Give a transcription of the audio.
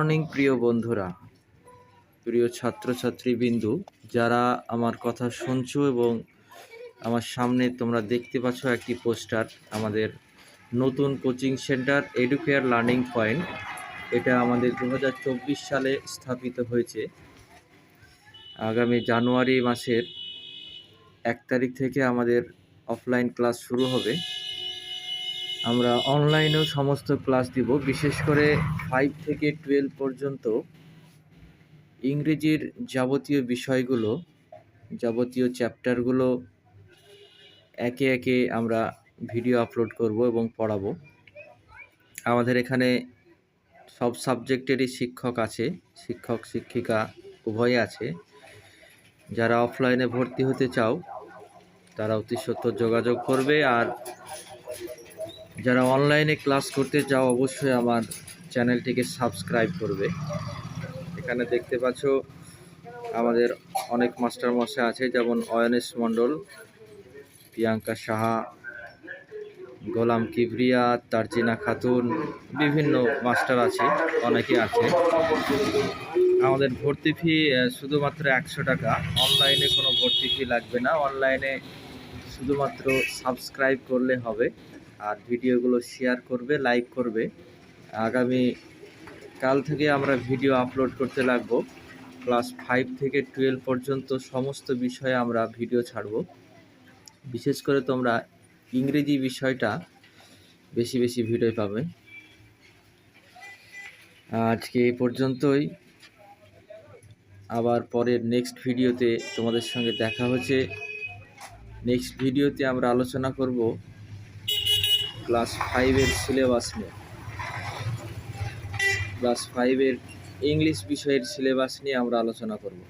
Morning প্রিয় বন্ধুরা, প্রিয় ছাত্রছাত্রীবৃন্দু, যারা আমার কথা শুনছো এবং আমার সামনে তোমরা দেখতে পাচ্ছ একটি পোস্টার। আমাদের নতুন coaching centre educare learning point, এটা আমাদের 2024 সালে স্থাপিত হয়েছে। আগামী জানুয়ারি মাসের 1 তারিখ থেকে আমাদের অফলাইন ক্লাস শুরু হবে। আমরা অনলাইনেও সমস্ত ক্লাস দিব। বিশেষ করে 5 থেকে 12 পর্যন্ত ইংরেজির যাবতীয় বিষয়গুলো, যাবতীয় চ্যাপ্টারগুলো একে একে আমরা ভিডিও আপলোড করব এবং পড়াবো। আমাদের এখানে সব সাবজেক্টেরই শিক্ষক আছে, শিক্ষক শিক্ষিকা উভয়ই আছে। যারা অফলাইনে ভর্তি হতে চাও তারা অতি সত্বর যোগাযোগ করবে, আর যারা অনলাইনে ক্লাস করতে চাও অবশ্যই আমার চ্যানেলটিকে সাবস্ক্রাইব করবে। এখানে দেখতে পাচ্ছ আমাদের অনেক মাস্টার মশাই আছে, যেমন অয়নেশ মণ্ডল, প্রিয়াঙ্কা সাহা, গোলাম কিবরিয়া, তারজিনা খাতুন, বিভিন্ন মাস্টার আছে, অনেকে আছে। আমাদের ভর্তি ফি শুধুমাত্র 100 টাকা। অনলাইনে কোনো ভর্তি ফি লাগবে না। অনলাইনে শুধুমাত্র সাবস্ক্রাইব করলে হবে, আর ভিডিওগুলো শেয়ার করবে, লাইক করবে। আগামী কাল থেকে আমরা ভিডিও আপলোড করতে লাগবো। ক্লাস 5 থেকে 12 পর্যন্ত সমস্ত বিষয়ে আমরা ভিডিও ছাড়ব। বিশেষ করে তোমরা ইংরেজি বিষয়টা বেশি বেশি ভিডিও পাবে। আজকে এই পর্যন্তই। আবার পরের নেক্সট ভিডিওতে তোমাদের সঙ্গে দেখা হচ্ছে। নেক্সট ভিডিওতে আমরা আলোচনা করব ক্লাস 5-এর সিলেবাস নিয়ে। ক্লাস 5-এর ইংলিশ বিষয়ের সিলেবাস নিয়ে আমরা আলোচনা করব।